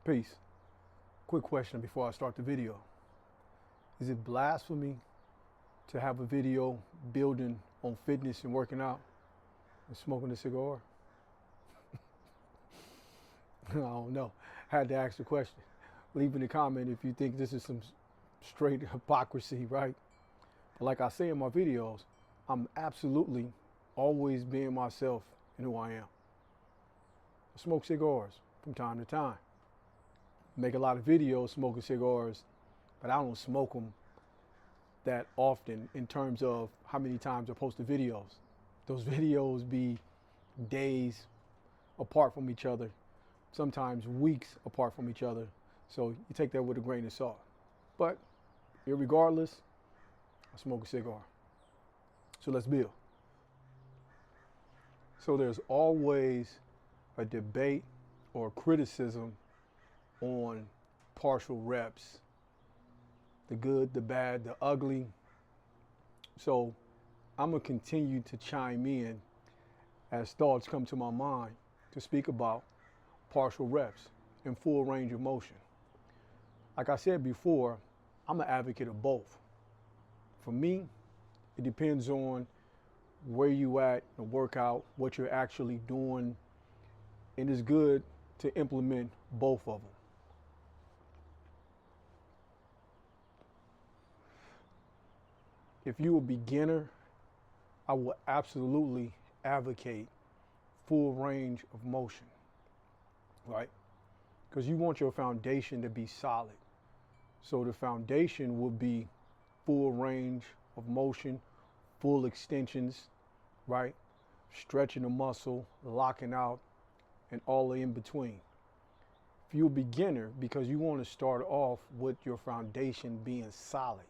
Peace. Quick question before I start the video. Is it blasphemy to have a video building on fitness and working out and smoking a cigar? I don't know. I had to ask the question. Leave in the comment if you think this is some straight hypocrisy, right? But like I say in my videos, I'm absolutely always being myself and who I am. I smoke cigars from time to time. Make a lot of videos smoking cigars, but I don't smoke them that often in terms of how many times I post the videos. Those videos be days apart from each other, sometimes weeks apart from each other. So you take that with a grain of salt. But irregardless, I smoke a cigar. So let's build. So there's always a debate or criticism on partial reps, the good, the bad, the ugly. So I'm gonna continue to chime in as thoughts come to my mind to speak about partial reps and full range of motion. Like I said before, I'm an advocate of both. For me, it depends on where you at in the workout, what you're actually doing, and it's good to implement both of them. If you're a beginner, I will absolutely advocate full range of motion, right? Because you want your foundation to be solid. So the foundation will be full range of motion, full extensions, right? Stretching the muscle, locking out, and all the in between. If you're a beginner, because you want to start off with your foundation being solid.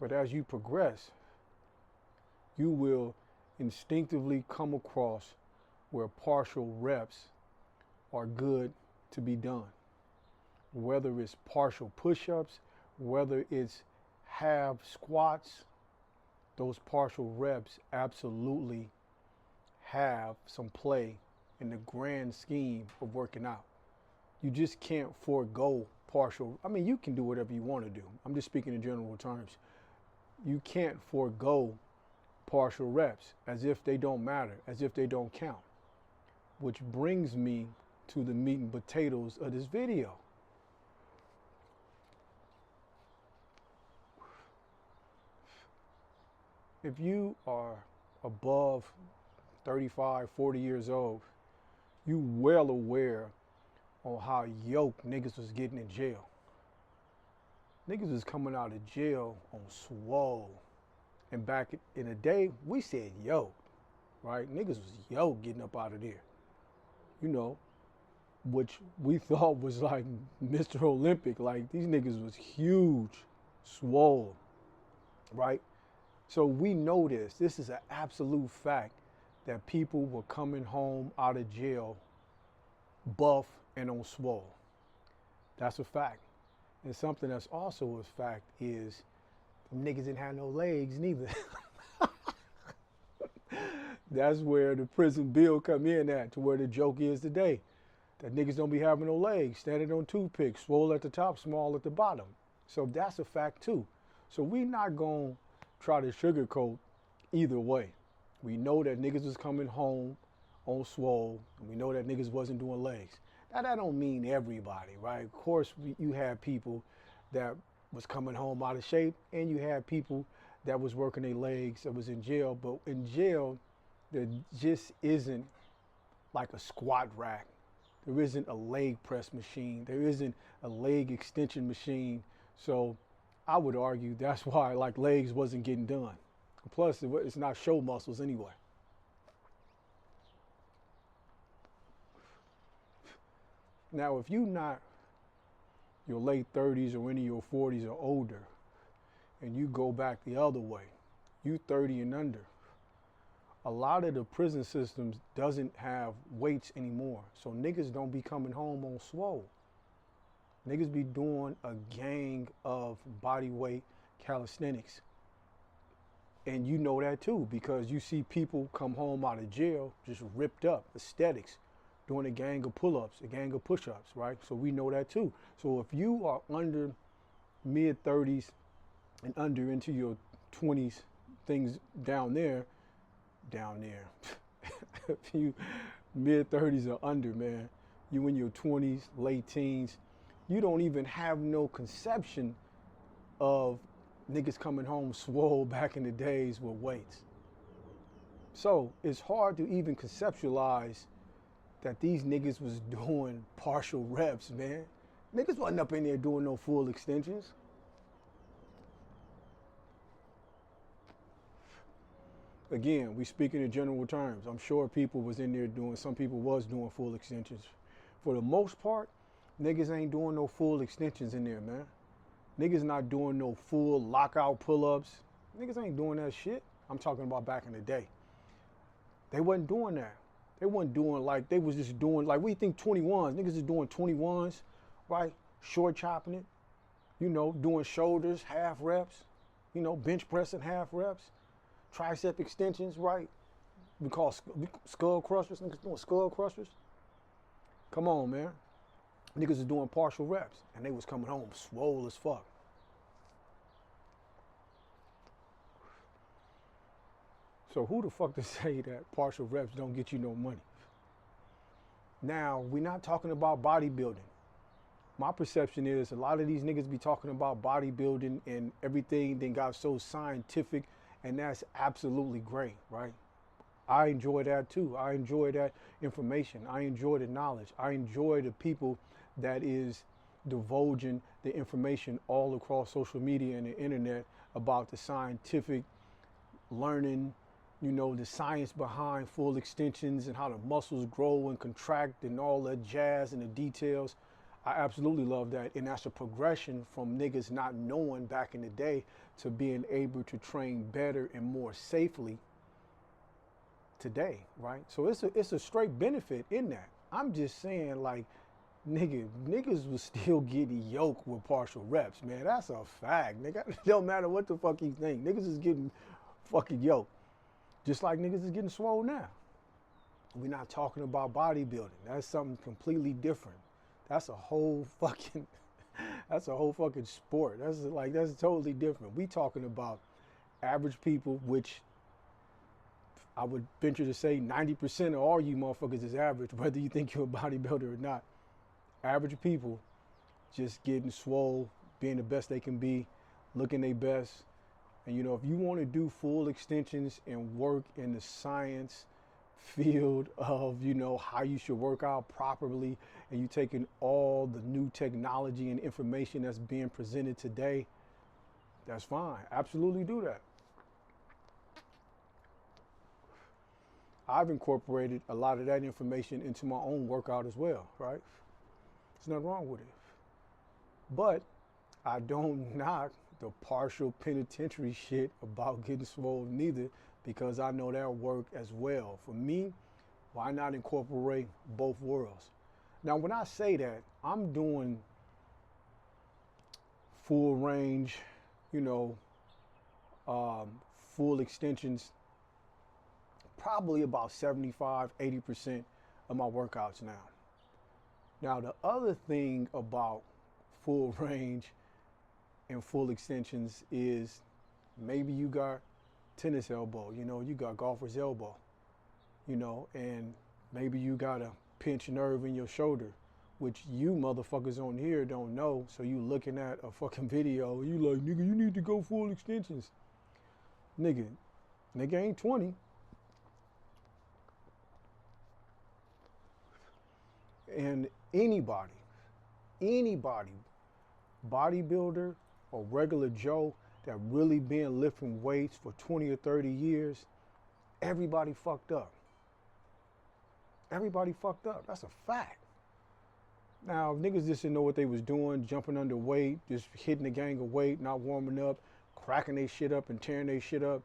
But as you progress, you will instinctively come across where partial reps are good to be done. Whether it's partial push-ups, whether it's half squats, those partial reps absolutely have some play in the grand scheme of working out. You just can't forego partial. I mean, you can do whatever you want to do. I'm just speaking in general terms. You can't forego partial reps as if they don't matter, as if they don't count. Which brings me to the meat and potatoes of this video. If you are above 35, 40 years old, you well aware on how yoked niggas was getting in jail. Niggas was coming out of jail on swole. And back in the day, we said yoked, right? Niggas was yoked getting up out of there. You know, which we thought was like Mr. Olympic. Like these niggas was huge, swole, right? So we know this. This is an absolute fact that people were coming home out of jail buff and on swole. That's a fact. And something that's also a fact is them niggas didn't have no legs neither. That's where the prison bill come in at, to where the joke is today. That niggas don't be having no legs, standing on toothpicks, swole at the top, small at the bottom. So that's a fact too. So we not gonna try to sugarcoat either way. We know that niggas was coming home on swole, and we know that niggas wasn't doing legs. Now that don't mean everybody, right? Of course, you had people that was coming home out of shape, and you had people that was working their legs that was in jail. But in jail, there just isn't like a squat rack. There isn't a leg press machine. There isn't a leg extension machine. So I would argue that's why like legs wasn't getting done. Plus, it's not show muscles anyway. Now, if you're not your late 30s or into your 40s or older, and you go back the other way, you 30 and under, a lot of the prison systems doesn't have weights anymore. So niggas don't be coming home on swole. Niggas be doing a gang of body weight calisthenics. And you know that too, because you see people come home out of jail just ripped up, aesthetics, doing a gang of pull-ups, a gang of push-ups, right? So we know that too. So if you are under mid-30s and under into your 20s, things down there, if you mid-30s or under, man, you in your 20s, late teens, you don't even have no conception of niggas coming home swole back in the days with weights. So it's hard to even conceptualize that these niggas was doing partial reps, man. Niggas wasn't up in there doing no full extensions. Again, we speaking in general terms. I'm sure people was in there doing, some people was doing full extensions. For the most part, niggas ain't doing no full extensions in there, man. Niggas not doing no full lockout pull-ups. Niggas ain't doing that shit. I'm talking about back in the day. They wasn't doing that. They wasn't doing like, they was just doing like, we think 21s. Niggas is doing 21s, right? Short chopping it, you know, doing shoulders, half reps, you know, bench pressing half reps, tricep extensions, right? We call skull crushers. Niggas doing skull crushers. Come on, man. Niggas is doing partial reps, and they was coming home swole as fuck. So who the fuck to say that partial reps don't get you no money? Now, we're not talking about bodybuilding. My perception is a lot of these niggas be talking about bodybuilding and everything then got so scientific, and that's absolutely great, right? I enjoy that too. I enjoy that information. I enjoy the knowledge. I enjoy the people that is divulging the information all across social media and the internet about the scientific learning, you know, the science behind full extensions and how the muscles grow and contract and all that jazz and the details. I absolutely love that. And that's a progression from niggas not knowing back in the day to being able to train better and more safely today, right? So it's a straight benefit in that. I'm just saying, like, niggas was still getting yoked with partial reps, man. That's a fact, nigga. It don't matter what the fuck you think. Niggas is getting fucking yoked. Just like niggas is getting swole now. We're not talking about bodybuilding. That's something completely different. That's a whole fucking sport. That's totally different. We talking about average people, which I would venture to say 90% of all you motherfuckers is average, whether you think you're a bodybuilder or not. Average people just getting swole, being the best they can be, looking their best. And you know, if you want to do full extensions and work in the science field of, you know, how you should work out properly, and you taking all the new technology and information that's being presented today, that's fine. Absolutely do that. I've incorporated a lot of that information into my own workout as well, right? There's nothing wrong with it. But I don't knock the partial penitentiary shit about getting swole neither, because I know that work as well. For me, why not incorporate both worlds? Now, when I say that, I'm doing full range, you know, full extensions, probably about 75, 80% of my workouts now. Now, the other thing about full range and full extensions is maybe you got tennis elbow, you know, you got golfer's elbow, you know, and maybe you got a pinched nerve in your shoulder, which you motherfuckers on here don't know. So you looking at a fucking video, you like, nigga, you need to go full extensions. Nigga ain't 20. And anybody, bodybuilder or regular Joe that really been lifting weights for 20 or 30 years, everybody fucked up. Everybody fucked up. That's a fact. Now, niggas just didn't know what they was doing, jumping under weight, just hitting the gang of weight, not warming up, cracking their shit up and tearing their shit up.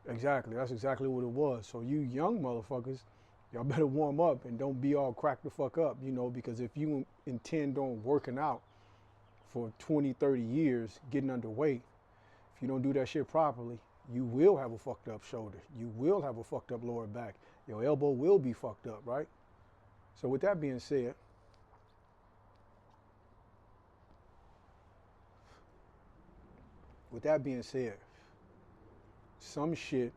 Exactly. That's exactly what it was. So you young motherfuckers, y'all better warm up and don't be all cracked the fuck up, you know, because if you intend on working out for 20, 30 years, getting underweight, if you don't do that shit properly, you will have a fucked up shoulder. You will have a fucked up lower back. Your elbow will be fucked up, right? So with that being said, some shit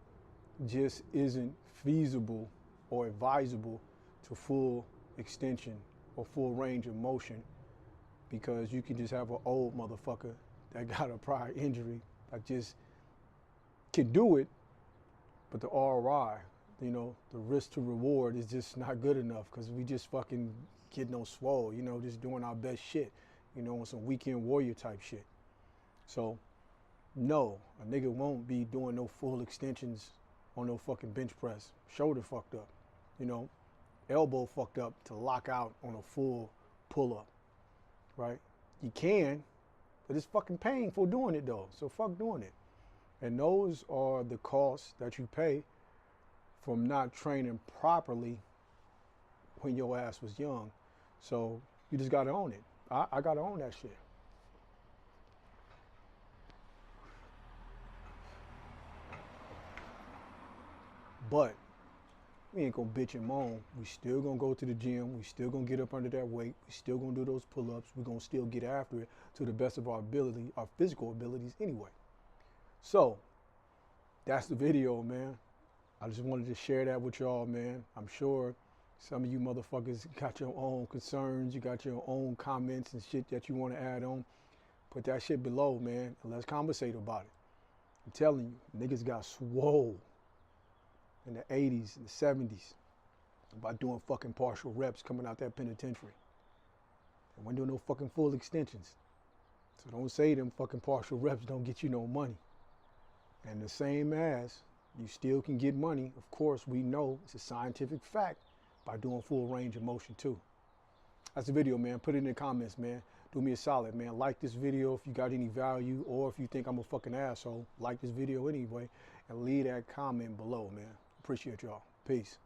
just isn't feasible or advisable to full extension or full range of motion, because you can just have an old motherfucker that got a prior injury that just can do it, but the ROI, you know, the risk to reward is just not good enough, because we just fucking getting on swole, you know, just doing our best shit, you know, on some weekend warrior type shit. So no, a nigga won't be doing no full extensions on no fucking bench press. Shoulder fucked up, you know, elbow fucked up to lock out on a full pull up, right? You can, but it's fucking painful doing it though, so fuck doing it. And those are the costs that you pay from not training properly when your ass was young. So you just gotta own it. I gotta own that shit. But we ain't gonna bitch and moan. We still gonna go to the gym. We still gonna get up under that weight. We still gonna do those pull-ups. We gonna still get after it to the best of our ability, our physical abilities anyway. So that's the video, man. I just wanted to share that with y'all, man. I'm sure some of you motherfuckers got your own concerns. You got your own comments and shit that you want to add on. Put that shit below, man, and let's conversate about it. I'm telling you, niggas got swole in the 80s and the 70s by doing fucking partial reps coming out that penitentiary. They weren't doing no fucking full extensions. So don't say them fucking partial reps don't get you no money. And the same as you still can get money, of course, we know it's a scientific fact, by doing full range of motion too. That's the video, man. Put it in the comments, man. Do me a solid, man. Like this video if you got any value, or if you think I'm a fucking asshole, like this video anyway, and leave that comment below, man. Appreciate y'all. Peace.